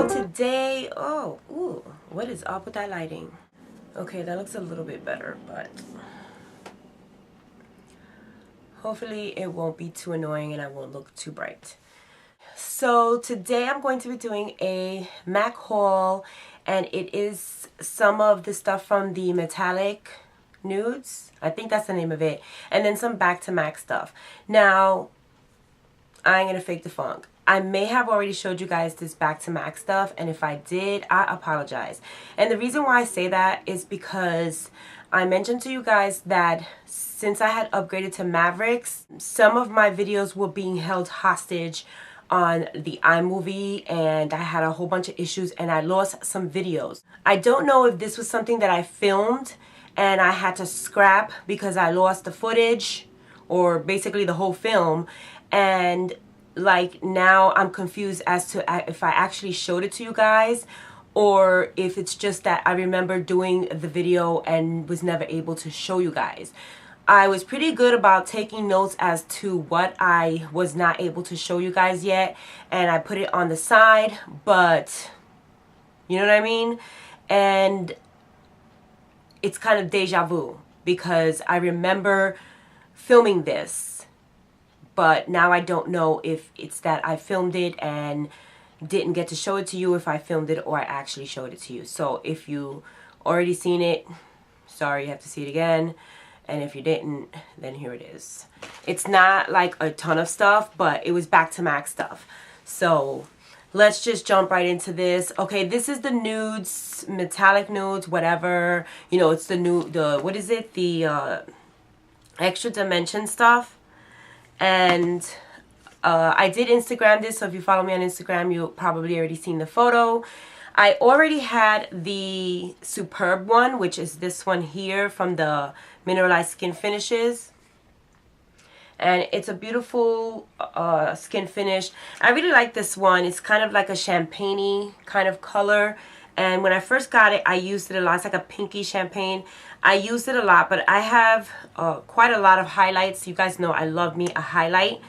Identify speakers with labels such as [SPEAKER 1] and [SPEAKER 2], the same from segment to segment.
[SPEAKER 1] So today, what is up with that lighting? Okay, that looks a little bit better, but hopefully it won't be too annoying and I won't look too bright. So today I'm going to be doing a MAC haul, and it is some of the stuff from the Metallic Nudes. I think that's the name of it. And then some back to MAC stuff. Now, I ain't gonna fake the funk. I may have already showed you guys this back to MAC stuff, and if I did, I apologize. And the reason why I say that is because I mentioned to you guys that since I had upgraded to Mavericks, some of my videos were being held hostage on the iMovie, and I had a whole bunch of issues and I lost some videos. I don't know if this was something that I filmed and I had to scrap because I lost the footage, or basically the whole film, and like now I'm confused as to if I actually showed it to you guys or if it's just that I remember doing the video and was never able to show you guys. I was pretty good about taking notes as to what I was not able to show you guys yet, and I put it on the side, but you know what I mean? And it's kind of deja vu because I remember filming this, but now I don't know if it's that I filmed it and didn't get to show it to you, if I filmed it or I actually showed it to you. So if you already seen it, sorry, you have to see it again. And if you didn't, then here it is. It's not like a ton of stuff, but it was back to MAC stuff. So let's just jump right into this. Okay, this is the nudes, Metallic Nudes, whatever. You know, it's the new, what is it? The extra dimension stuff. And I did Instagram this, so if you follow me on Instagram, you'll probably already seen the photo. I already had the Superb one, which is this one here from the Mineralized Skin Finishes. And it's a beautiful skin finish. I really like this one. It's kind of like a champagne-y kind of color. And when I first got it, I used it a lot. It's like a pinky champagne. I used it a lot, but I have quite a lot of highlights. You guys know I love me a highlight.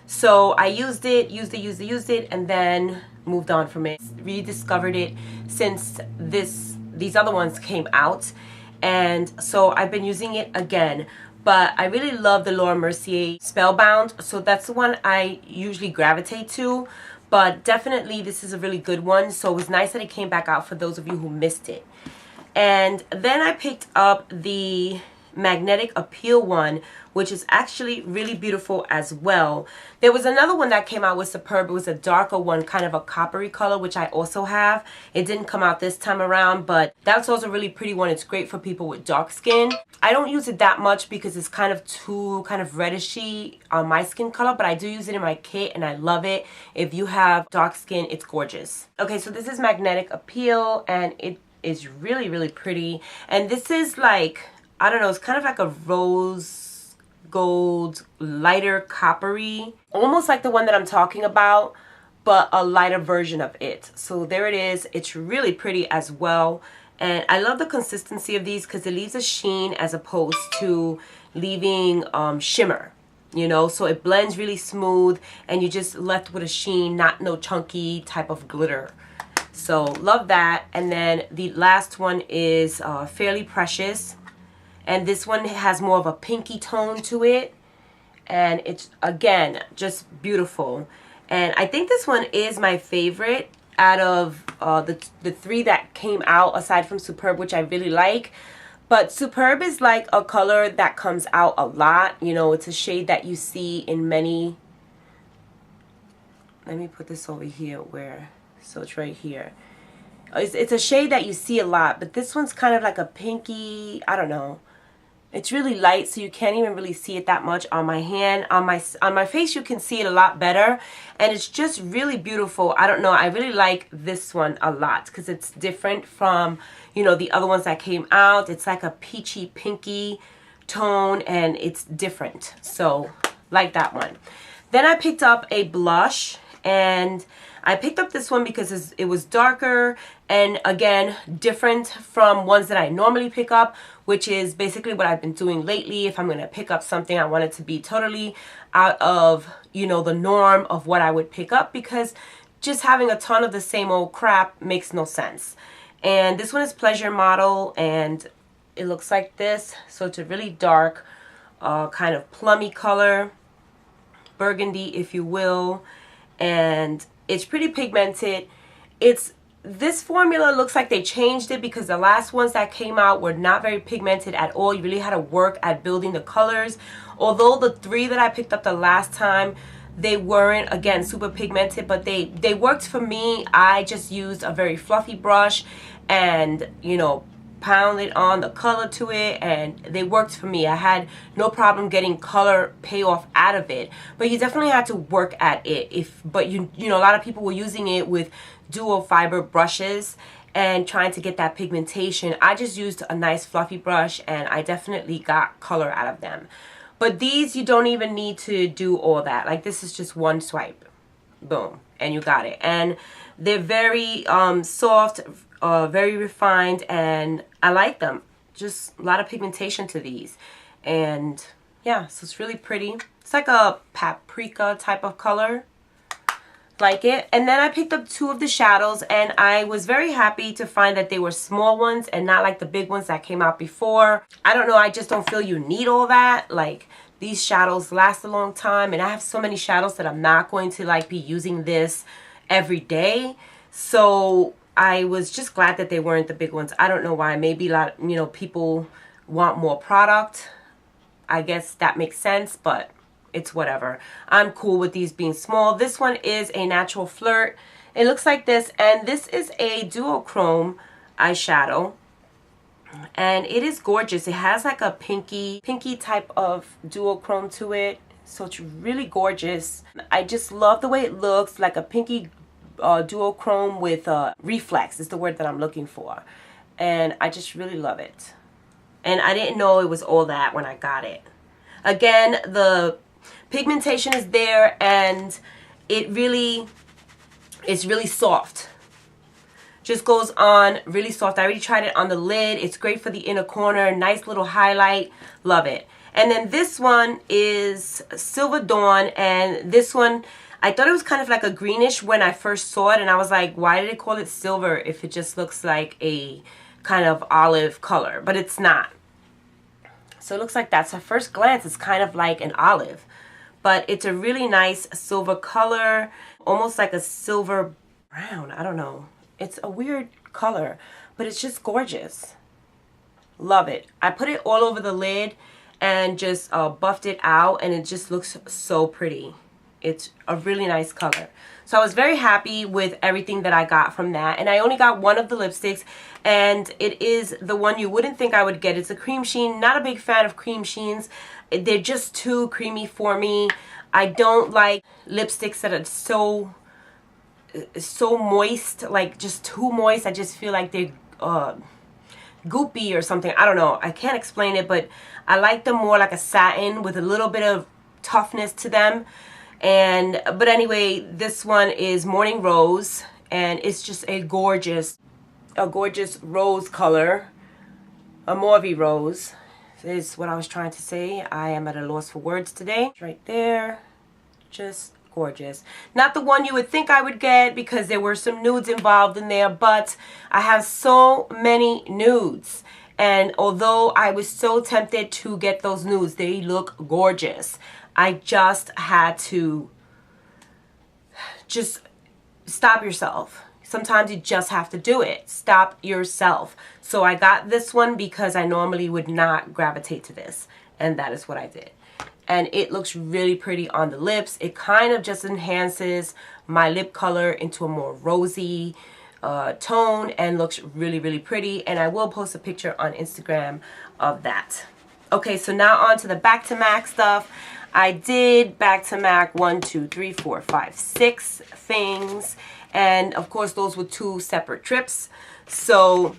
[SPEAKER 1] So I used it, and then moved on from it. Rediscovered it since these other ones came out. And so I've been using it again. But I really love the Laura Mercier Spellbound. So that's the one I usually gravitate to. But definitely this is a really good one. So it was nice that it came back out for those of you who missed it. And then I picked up the Magnetic Appeal one, which is actually really beautiful as well. There was another one that came out with Superb. It was a darker one, kind of a coppery color, which I also have. It didn't come out this time around, but that's also a really pretty one. It's great for people with dark skin. I don't use it that much because it's kind of too redishy on my skin color, but I do use it in my kit and I love it. If you have dark skin, it's gorgeous. Okay, so this is Magnetic Appeal, and it is really, really pretty. And this is like, I don't know, it's kind of like a rose gold, lighter coppery, almost like the one that I'm talking about, but a lighter version of it. So there it is. It's really pretty as well. And I love the consistency of these because it leaves a sheen as opposed to leaving shimmer, you know, so it blends really smooth and you just left with a sheen, not no chunky type of glitter. So love that. And then the last one is Fairly Precious. And this one has more of a pinky tone to it. And it's, again, just beautiful. And I think this one is my favorite out of the three that came out, aside from Superb, which I really like. But Superb is like a color that comes out a lot. You know, it's a shade that you see in many. Let me put this over here so it's right here. It's a shade that you see a lot, but this one's kind of like a pinky, I don't know. It's really light, so you can't even really see it that much on my hand. On my face, you can see it a lot better. And it's just really beautiful. I don't know. I really like this one a lot because it's different from, you know, the other ones that came out. It's like a peachy, pinky tone, and it's different. So, like that one. Then I picked up a blush, and I picked up this one because it was darker and, again, different from ones that I normally pick up, which is basically what I've been doing lately. If I'm going to pick up something, I want it to be totally out of, you know, the norm of what I would pick up, because just having a ton of the same old crap makes no sense. And this one is Pleasure Model, and it looks like this. So it's a really dark, kind of plummy color, burgundy if you will, and it's pretty pigmented. This formula looks like they changed it because the last ones that came out were not very pigmented at all. You really had to work at building the colors. Although the 3 that I picked up the last time, they weren't, again, super pigmented, but they worked for me. I just used a very fluffy brush and, you know, pounded on the color to it, and they worked for me. I had no problem getting color payoff out of it, but you definitely had to work at it. But you know, a lot of people were using it with dual fiber brushes and trying to get that pigmentation. I just used a nice fluffy brush, and I definitely got color out of them. But these, you don't even need to do all that. Like, this is just one swipe, boom, and you got it. And they're very soft, very refined, and I like them. Just a lot of pigmentation to these, and yeah, so it's really pretty. It's like a paprika type of color. Like it. And then I picked up 2 of the shadows, and I was very happy to find that they were small ones and not like the big ones that came out before. I don't know, I just don't feel you need all that. Like, these shadows last a long time, and I have so many shadows that I'm not going to like be using this every day. So I was just glad that they weren't the big ones. I don't know why. Maybe a lot, you know, people want more product. I guess that makes sense, but it's whatever. I'm cool with these being small. This one is a Natural Flirt. It looks like this, and this is a duochrome eyeshadow, and it is gorgeous. It has like a pinky type of duochrome to it, so it's really gorgeous. I just love the way it looks, like a pinky duochrome with reflex is the word that I'm looking for, and I just really love it. And I didn't know it was all that when I got it. Again, the pigmentation is there, and it's really soft. Just goes on really soft. I already tried it on the lid. It's great for the inner corner. Nice little highlight. Love it. And then this one is Silver Dawn, and this one, I thought it was kind of like a greenish when I first saw it, and I was like, why did they call it silver if it just looks like a kind of olive color? But it's not. So it looks like that. So at first glance, it's kind of like an olive, but it's a really nice silver color, almost like a silver brown. I don't know. It's a weird color, but it's just gorgeous. Love it. I put it all over the lid and just buffed it out, and it just looks so pretty. It's a really nice color. So I was very happy with everything that I got from that. And I only got 1 of the lipsticks, and it is the one you wouldn't think I would get. It's a cream sheen. Not a big fan of cream sheens. They're just too creamy for me. I don't like lipsticks that are so moist, like just too moist. I just feel like they're goopy or something. I don't know. I can't explain it, but I like them more like a satin with a little bit of toughness to them. But anyway, this one is Morning Rose, and it's just a gorgeous rose color, a mauvey rose is what I was trying to say. I am at a loss for words today. Right there, just gorgeous. Not the one you would think I would get because there were some nudes involved in there, but I have so many nudes. And although I was so tempted to get those nudes, they look gorgeous. I just had to just stop yourself. Sometimes you just have to do it. Stop yourself. So I got this one because I normally would not gravitate to this, and that is what I did. And it looks really pretty on the lips. It kind of just enhances my lip color into a more rosy tone, and looks really, really pretty. And I will post a picture on Instagram of that. Okay, so now on to the Back to MAC stuff. I did Back to MAC 1, 2, 3, 4, 5, 6 things. And of course, those were 2 separate trips. So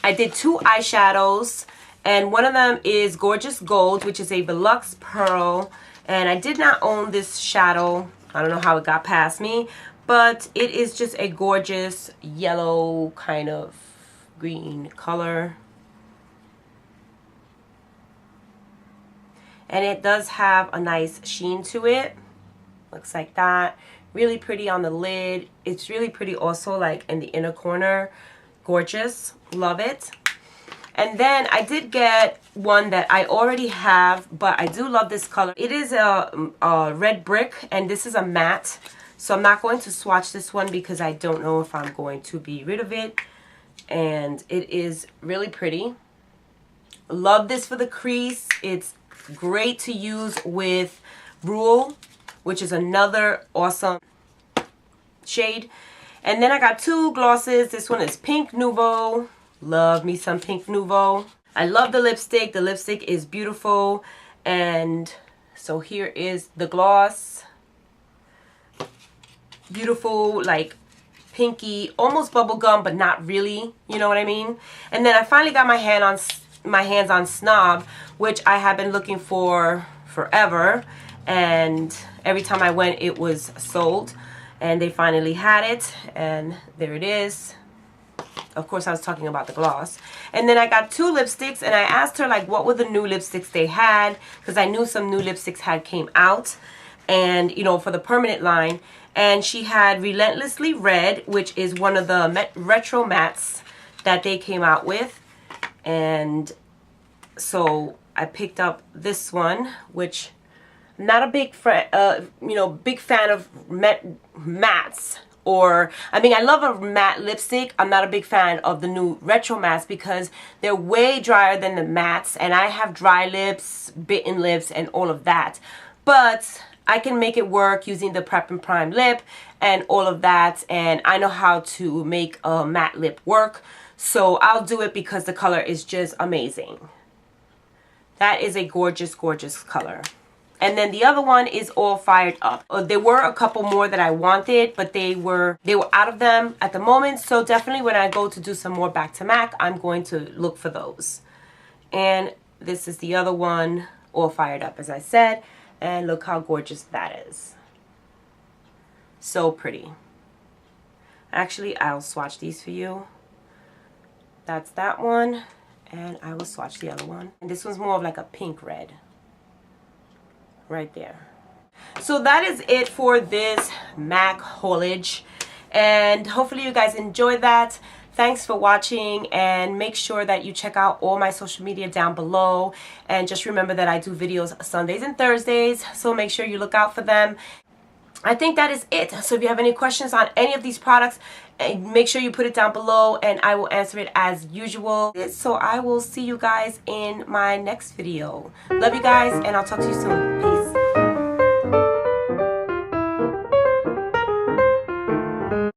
[SPEAKER 1] I did 2 eyeshadows. And one of them is Gorgeous Gold, which is a Velux Pearl. And I did not own this shadow. I don't know how it got past me. But it is just a gorgeous yellow kind of green color. And it does have a nice sheen to it. Looks like that. Really pretty on the lid. It's really pretty also like in the inner corner. Gorgeous. Love it. And then I did get one that I already have, but I do love this color. It is a red brick, and this is a matte. So I'm not going to swatch this one because I don't know if I'm going to be rid of it. And it is really pretty. Love this for the crease. It's great to use with Rule, which is another awesome shade. And then I got two glosses. This one is Pink Nouveau. Love me some Pink Nouveau. I love the lipstick. The lipstick is beautiful. And so here is the gloss. Beautiful, like pinky, almost bubblegum, but not really. You know what I mean? And then I finally got my hands on Snob, which I have been looking for forever. And every time I went, it was sold. And they finally had it. And there it is. Of course, I was talking about the gloss. And then I got two lipsticks, and I asked her like what were the new lipsticks they had, because I knew some new lipsticks had came out, and you know, for the permanent line. And she had Relentlessly Red, which is one of the retro mattes that they came out with. And so I picked up this one, which I'm not a big big fan of mattes. Or, I mean, I love a matte lipstick. I'm not a big fan of the new retro mattes because they're way drier than the mattes. And I have dry lips, bitten lips, and all of that. But I can make it work using the Prep and Prime lip and all of that. And I know how to make a matte lip work. So I'll do it because the color is just amazing. That is a gorgeous, gorgeous color. And then the other one is All Fired Up. There were a couple more that I wanted, but they were out of them at the moment. So definitely when I go to do some more back to MAC, I'm going to look for those. And this is the other one, All Fired Up, as I said. And look how gorgeous that is. So pretty. Actually, I'll swatch these for you. That's that one. And I will swatch the other one. And this one's more of like a pink red. Right there. So that is it for this MAC haulage, and hopefully you guys enjoyed that. Thanks for watching, and make sure that you check out all my social media down below, and just remember that I do videos Sundays and Thursdays, so make sure you look out for them. I think that is it. So if you have any questions on any of these products, make sure you put it down below and I will answer it as usual. So I will see you guys in my next video. Love you guys, and I'll talk to you soon. Peace.